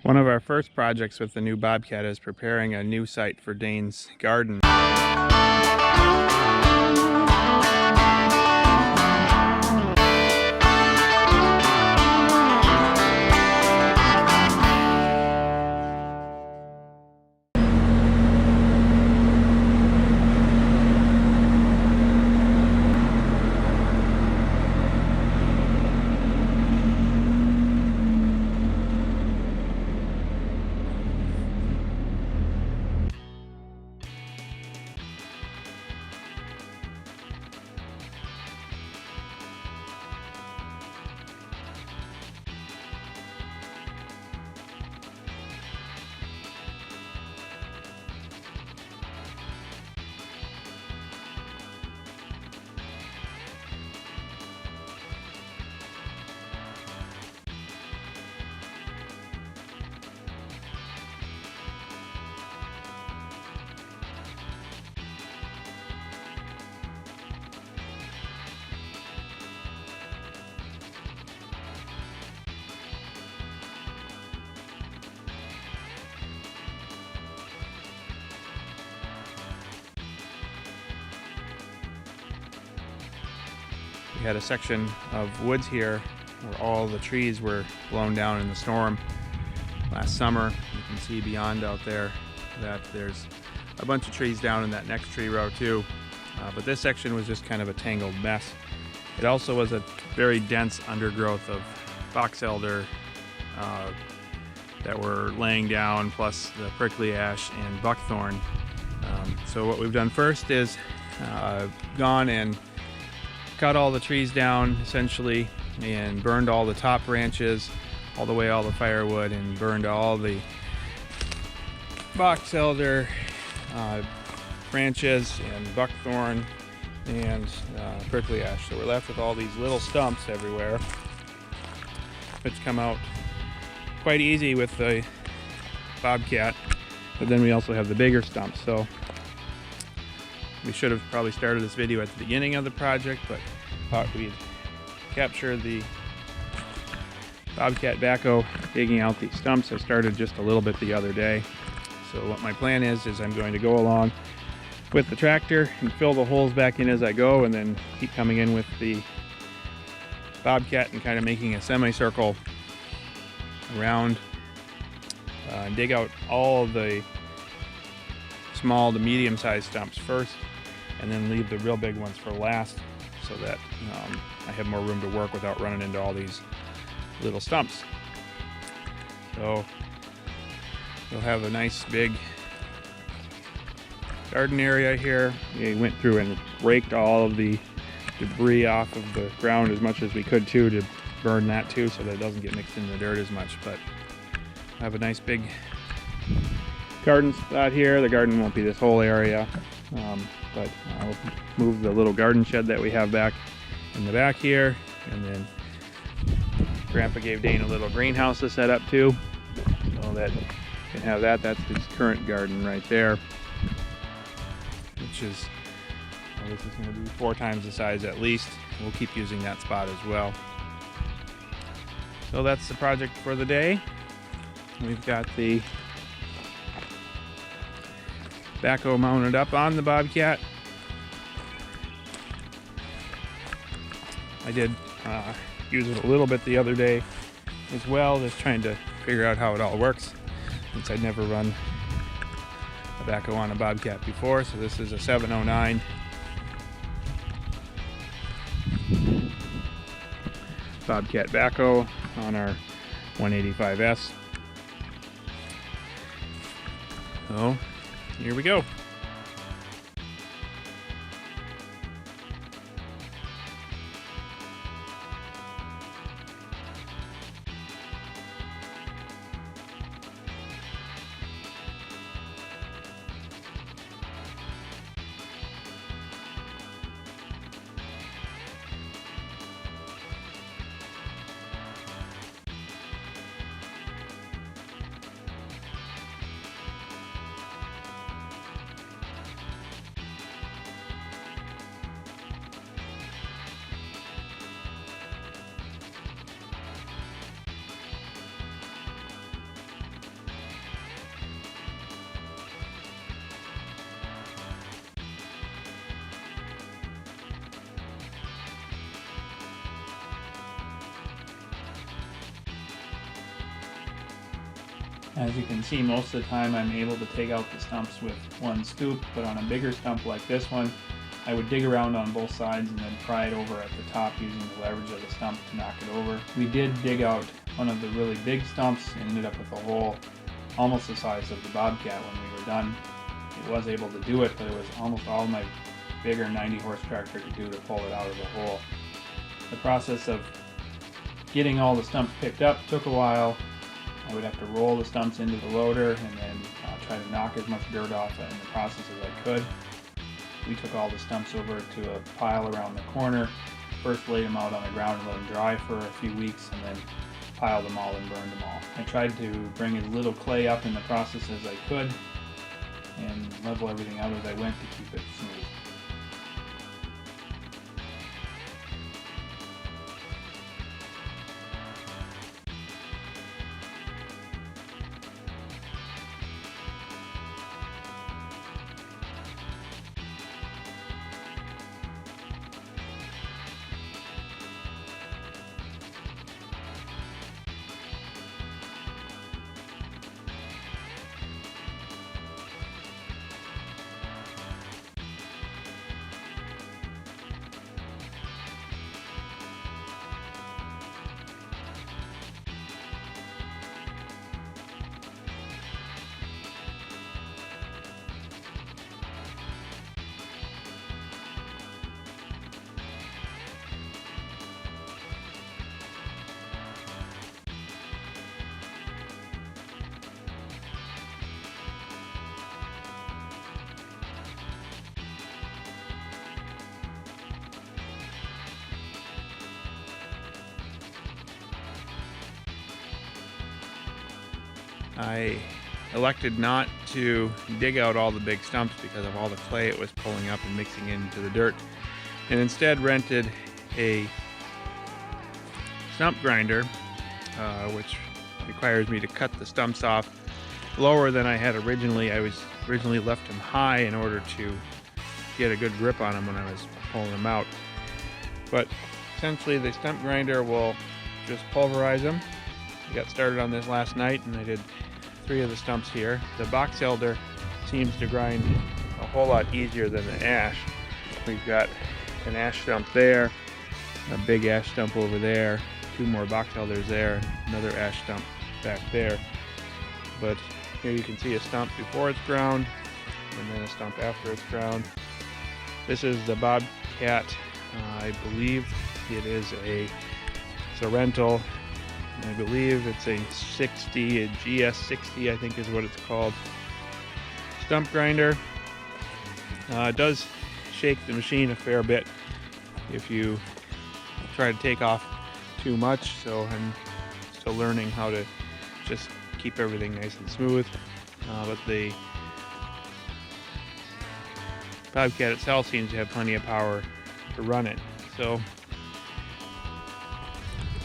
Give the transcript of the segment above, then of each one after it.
One of our first projects with the new Bobcat is preparing a new site for Dane's garden. We had a section of woods here where all the trees were blown down in the storm last summer. You can see beyond out there that there's a bunch of trees down in that next tree row too. But this section was just kind of a tangled mess. It also was a very dense undergrowth of box elder that were laying down, plus the prickly ash and buckthorn. So what we've done first is gone and cut all the trees down essentially and burned all the top branches, all the firewood, and burned all the box elder branches and buckthorn and prickly ash. So we're left with all these little stumps everywhere, which come out quite easy with the Bobcat, but then we also have the bigger stumps. So we should have probably started this video at the beginning of the project, but thought we'd capture the Bobcat backhoe digging out these stumps. I started just a little bit the other day. So what my plan is I'm going to go along with the tractor and fill the holes back in as I go, and then keep coming in with the Bobcat and kind of making a semicircle around and dig out all of the small to medium-sized stumps first, and then leave the real big ones for last, so that I have more room to work without running into all these little stumps. So you'll have a nice big garden area here. We went through and raked all of the debris off of the ground as much as we could too, to burn that too, so that it doesn't get mixed in the dirt as much. But I have a nice big garden spot here. The garden won't be this whole area, but I'll move the little garden shed that we have back in the back here, and then Grandpa gave Dane a little greenhouse to set up too, so that you can have that. That's his current garden right there, which is, well, this is going to be 4 times the size at least. We'll keep using that spot as well. So that's the project for the day. We've got the backhoe mounted up on the Bobcat. I did use it a little bit the other day as well, just trying to figure out how it all works, since I'd never run a backhoe on a Bobcat before. So this is a 709 Bobcat backhoe on our 185S. So here we go. As you can see, most of the time I'm able to take out the stumps with one scoop, but on a bigger stump like this one, I would dig around on both sides and then pry it over at the top using the leverage of the stump to knock it over. We did dig out one of the really big stumps and ended up with a hole almost the size of the Bobcat when we were done. It was able to do it, but it was almost all my bigger 90 horse tractor could do to pull it out of the hole. The process of getting all the stumps picked up took a while. I would have to roll the stumps into the loader and then try to knock as much dirt off in the process as I could. We took all the stumps over to a pile around the corner, first laid them out on the ground and let them dry for a few weeks, and then piled them all and burned them all. I tried to bring as little clay up in the process as I could and level everything out as I went to keep it smooth. I elected not to dig out all the big stumps because of all the clay it was pulling up and mixing into the dirt, and instead rented a stump grinder, which requires me to cut the stumps off lower than I had originally. I originally left them high in order to get a good grip on them when I was pulling them out. But essentially the stump grinder will just pulverize them. I got started on this last night and I did 3 of the stumps here. The box elder seems to grind a whole lot easier than the ash. We've got an ash stump there, a big ash stump over there, 2 more box elders there, another ash stump back there. But here you can see a stump before it's ground and then a stump after it's ground. This is the Bobcat. I believe it is a rental. I believe it's a 60, a GS60 I think is what it's called, stump grinder. It does shake the machine a fair bit if you try to take off too much, so I'm still learning how to just keep everything nice and smooth. But the Bobcat itself seems to have plenty of power to run it. So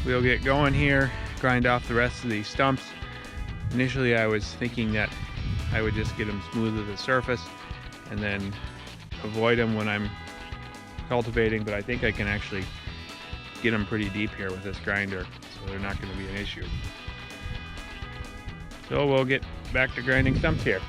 we'll get going here, grind off the rest of these stumps. Initially I was thinking that I would just get them smooth to the surface and then avoid them when I'm cultivating, but I think I can actually get them pretty deep here with this grinder, so they're not going to be an issue. So we'll get back to grinding stumps here.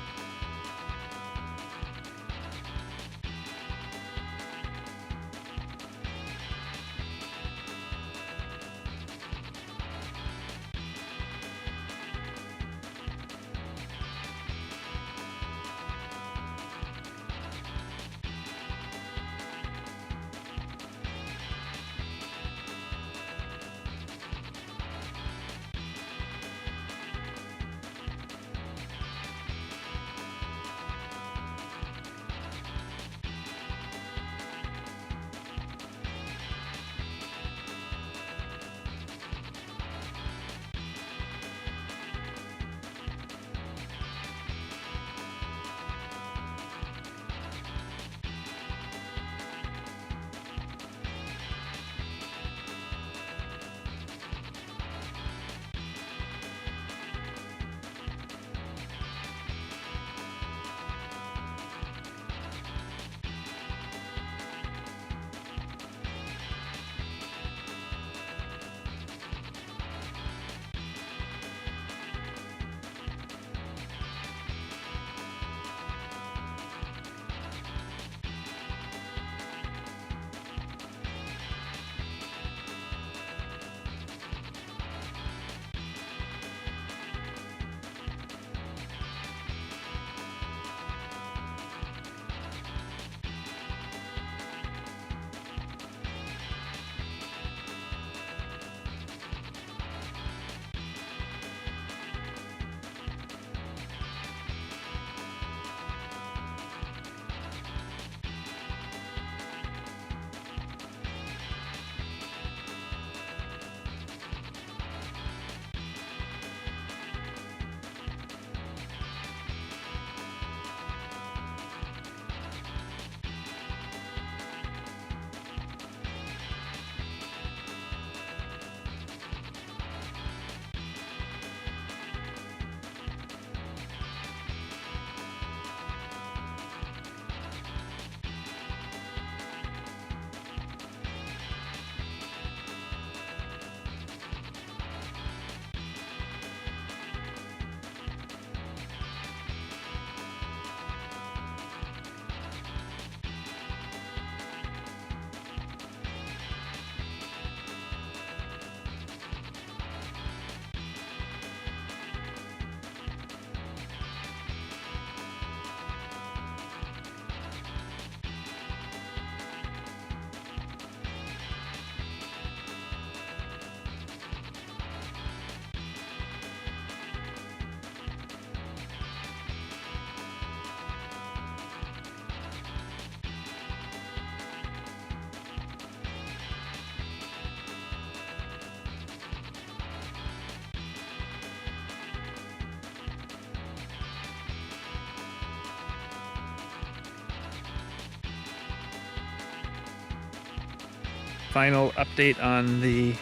final update on the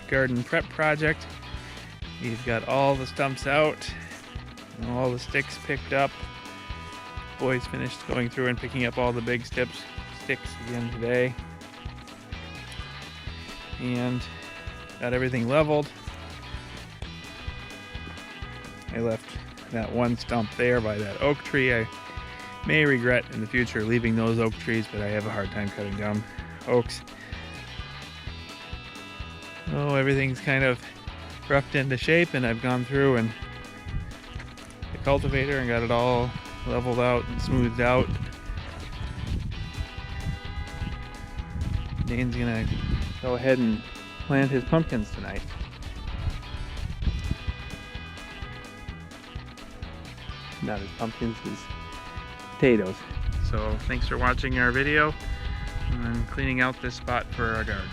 garden prep project. We've got all the stumps out, all the sticks picked up. Boys finished going through and picking up all the big sticks again today. And got everything leveled. I left that one stump there by that oak tree. I may regret in the future leaving those oak trees, but I have a hard time cutting down oaks. Oh, everything's kind of roughed into shape, and I've gone through and the cultivator and got it all leveled out and smoothed out. Dane's gonna go ahead and plant his pumpkins tonight. Not his pumpkins, his potatoes. So thanks for watching our video. I'm cleaning out this spot for our garden.